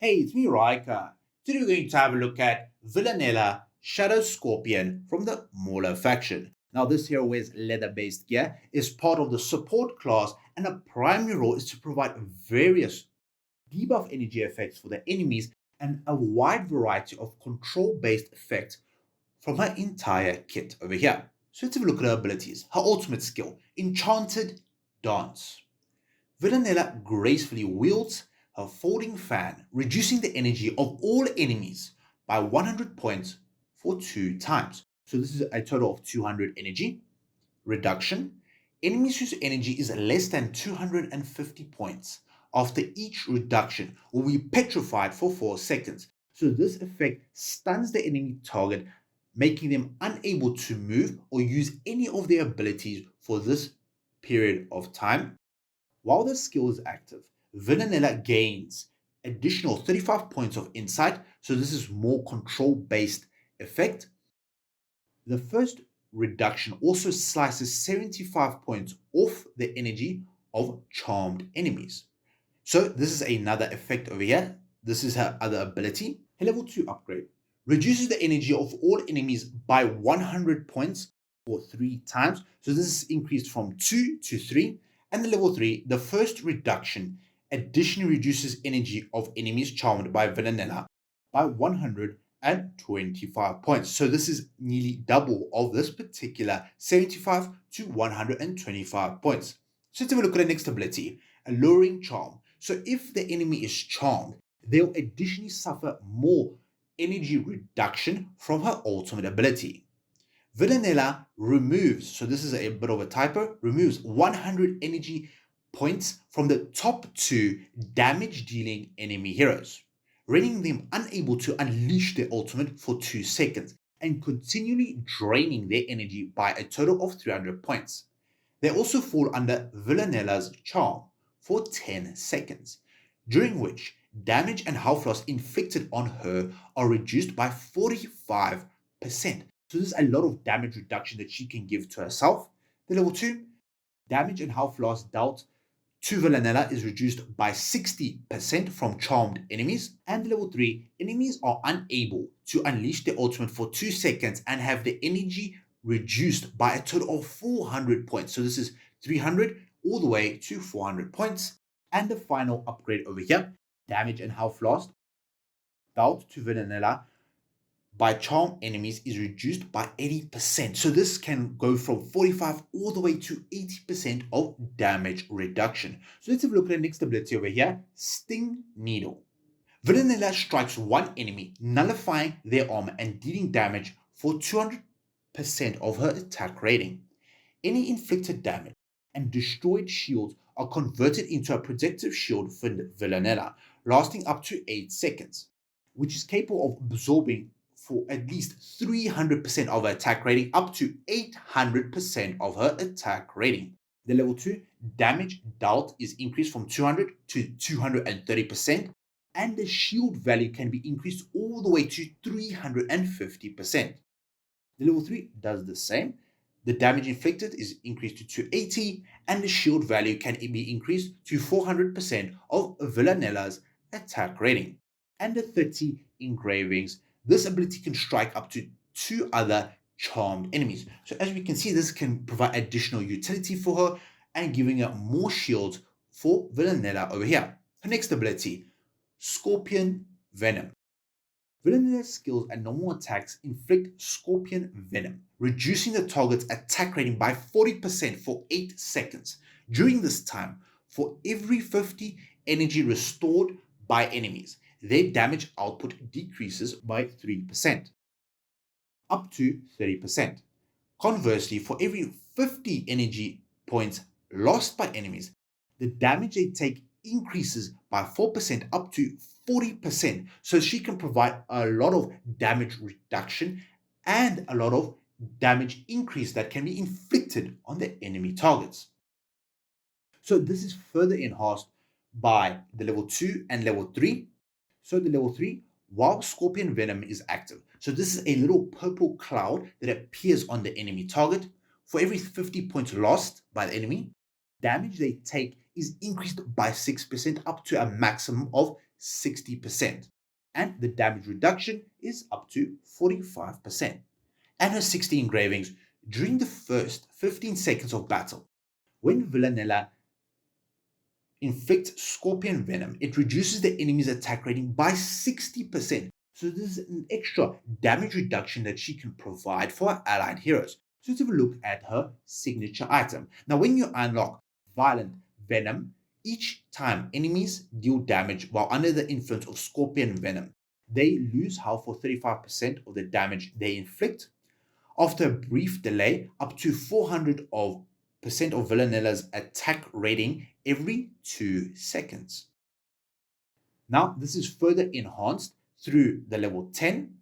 Hey, it's me, Raika. Today we're going to have a look at Villanelle Shadow Scorpion from the Mauler faction. Now, this hero wears leather-based gear, is part of the support class, and a primary role is to provide various debuff energy effects for the enemies and a wide variety of control-based effects from her entire kit over here. So let's have a look at her abilities. Her ultimate skill, Enchanted Dance. Villanelle gracefully wields her folding fan, reducing the energy of all enemies by 100 points for 2 times. So this is a total of 200 energy reduction. Enemies whose energy is less than 250 points after each reduction will be petrified for 4 seconds. So this effect stuns the enemy target, making them unable to move or use any of their abilities for this period of time. While the skill is active, Villanelle gains additional 35 points of insight, so this is more control-based effect. The first reduction also slices 75 points off the energy of charmed enemies. So this is another effect over here. This is her other ability. Her level 2 upgrade reduces the energy of all enemies by 100 points for 3 times. So this is increased from 2 to 3. And the level 3, the first reduction, additionally reduces energy of enemies charmed by Villanelle by 125 points. So this is nearly double of this particular 75 to 125 points. So let's have a look at the next ability, Alluring Charm. So if the enemy is charmed, they'll additionally suffer more energy reduction from her ultimate ability. Villanelle removes, so this is a bit of a typo, removes 100 energy points from the top 2 damage dealing enemy heroes, rendering them unable to unleash their ultimate for 2 seconds and continually draining their energy by a total of 300 points. They also fall under Villanelle's charm for 10 seconds, during which damage and health loss inflicted on her are reduced by 45%. So there's a lot of damage reduction that she can give to herself. The level 2, damage and health loss dealt to Villanelle is reduced by 60% from charmed enemies. And the level 3, enemies are unable to unleash their ultimate for 2 seconds and have the energy reduced by a total of 400 points. So this is 300 all the way to 400 points. And the final upgrade over here, damage and health loss dealt to Villanelle by charm enemies is reduced by 80%. So this can go from 45 all the way to 80% of damage reduction. So let's have a look at the next ability over here, Sting Needle. Villanelle strikes one enemy, nullifying their armor and dealing damage for 200% of her attack rating. Any inflicted damage and destroyed shields are converted into a protective shield for Villanelle, lasting up to 8 seconds, which is capable of absorbing for at least 300% of her attack rating, up to 800% of her attack rating. The level 2 damage dealt is increased from 200 to 230%, and the shield value can be increased all the way to 350%. The level 3 does the same. The damage inflicted is increased to 280, and the shield value can be increased to 400% of Villanelle's attack rating. And the 30 engravings, this ability can strike up to 2 other charmed enemies. So as we can see, this can provide additional utility for her and giving her more shields for Villanelle over here. Her next ability, Scorpion Venom. Villanelle's skills and normal attacks inflict scorpion venom, reducing the target's attack rating by 40% for 8 seconds. During this time, for every 50 energy restored by enemies, their damage output decreases by 3%, up to 30%. Conversely, for every 50 energy points lost by enemies, the damage they take increases by 4% up to 40%. So she can provide a lot of damage reduction and a lot of damage increase that can be inflicted on the enemy targets. So this is further enhanced by the level 2 and level 3. So the level 3, while Scorpion Venom is active. So this is a little purple cloud that appears on the enemy target. For every 50 points lost by the enemy, damage they take is increased by 6% up to a maximum of 60%. And the damage reduction is up to 45%. And her 60 engravings during the first 15 seconds of battle. When Villanelle inflicts scorpion venom, it reduces the enemy's attack rating by 60%. So this is an extra damage reduction that she can provide for her allied heroes. So let's have a look at her signature item. Now, when you unlock Violent Venom, each time enemies deal damage while under the influence of scorpion venom, they lose health for 35% of the damage they inflict. After a brief delay, up to 400% of Villanelle's attack rating every 2 seconds. Now, this is further enhanced through the level 10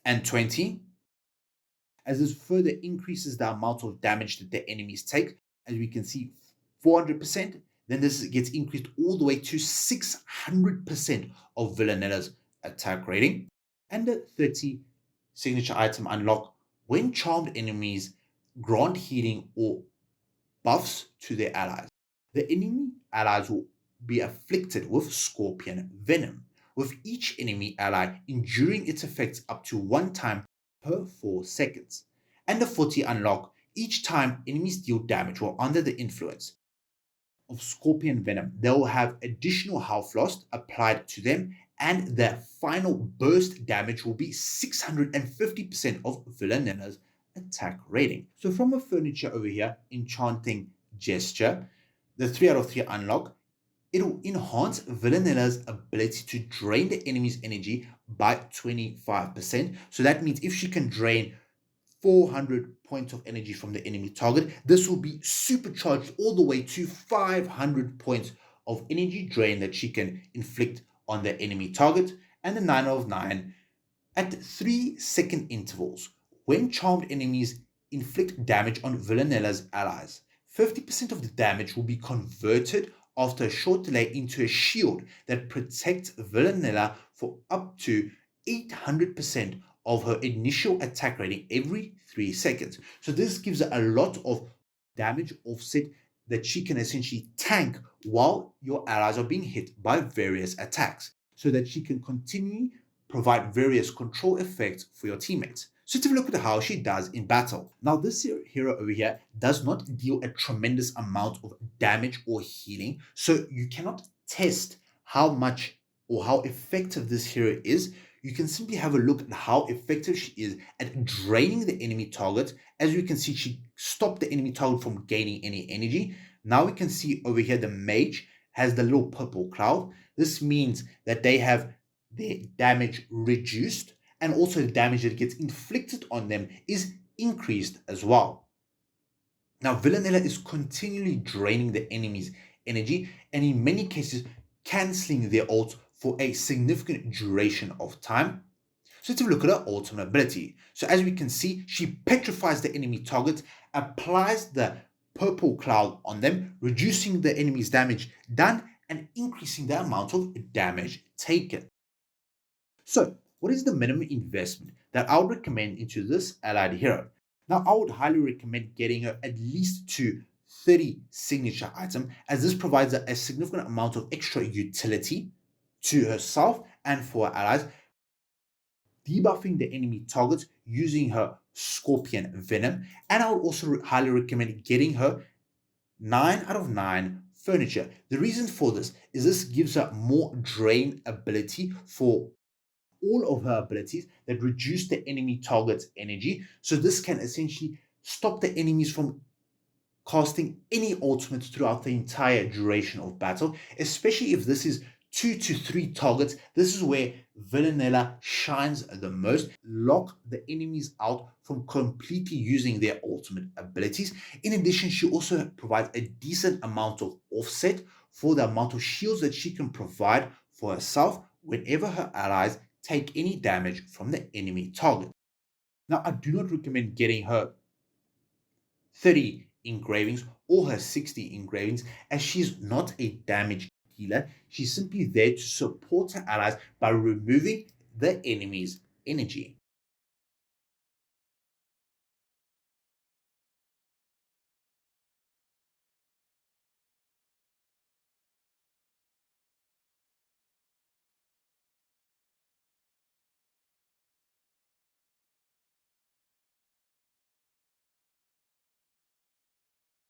and 20, as this further increases the amount of damage that the enemies take. As we can see, 400%, then this gets increased all the way to 600% of Villanelle's attack rating. And the 30 signature item unlock: when charmed enemies grant healing or buffs to their allies. The enemy allies will be afflicted with scorpion venom, with each enemy ally enduring its effects up to 1 time per 4 seconds. And the 40 unlock: each time enemies deal damage while under the influence of scorpion venom, they will have additional health loss applied to them, and their final burst damage will be 650% of Villanelle's attack rating. So from a furniture over here, Enchanting Gesture, the 3 out of 3 unlock, it will enhance Villanelle's ability to drain the enemy's energy by 25%. So that means if she can drain 400 points of energy from the enemy target, this will be supercharged all the way to 500 points of energy drain that she can inflict on the enemy target. And the 9 out of 9, at 3-second intervals, when charmed enemies inflict damage on Villanelle's allies, 50% of the damage will be converted after a short delay into a shield that protects Villanelle for up to 800% of her initial attack rating every 3 seconds. So this gives her a lot of damage offset that she can essentially tank while your allies are being hit by various attacks, so that she can continue provide various control effects for your teammates. So let's have a look at how she does in battle. Now, this hero over here does not deal a tremendous amount of damage or healing, so you cannot test how much or how effective this hero is. You can simply have a look at how effective she is at draining the enemy target. As you can see, she stopped the enemy target from gaining any energy. Now we can see over here the mage has the little purple cloud. This means that they have their damage reduced, and also the damage that gets inflicted on them is increased as well. Now, Villanelle is continually draining the enemy's energy, and in many cases cancelling their ult for a significant duration of time. So let's have a look at her ultimate ability. So as we can see, she petrifies the enemy target, applies the purple cloud on them, reducing the enemy's damage done and increasing the amount of damage taken. So what is the minimum investment that I would recommend into this allied hero? Now, I would highly recommend getting her at least to 30 signature item, as this provides a significant amount of extra utility to herself and for her allies, debuffing the enemy targets using her scorpion venom. And I would also highly recommend getting her 9 out of 9 furniture. The reason for this is this gives her more drain ability for all of her abilities that reduce the enemy target's energy. So this can essentially stop the enemies from casting any ultimates throughout the entire duration of battle, especially if this is 2 to 3 targets. This is where Villanelle shines the most. Lock the enemies out from completely using their ultimate abilities. In addition, she also provides a decent amount of offset for the amount of shields that she can provide for herself whenever her allies take any damage from the enemy target. Now, I do not recommend getting her 30 engravings or her 60 engravings, as she's not a damage dealer. She's simply there to support her allies by removing the enemy's energy.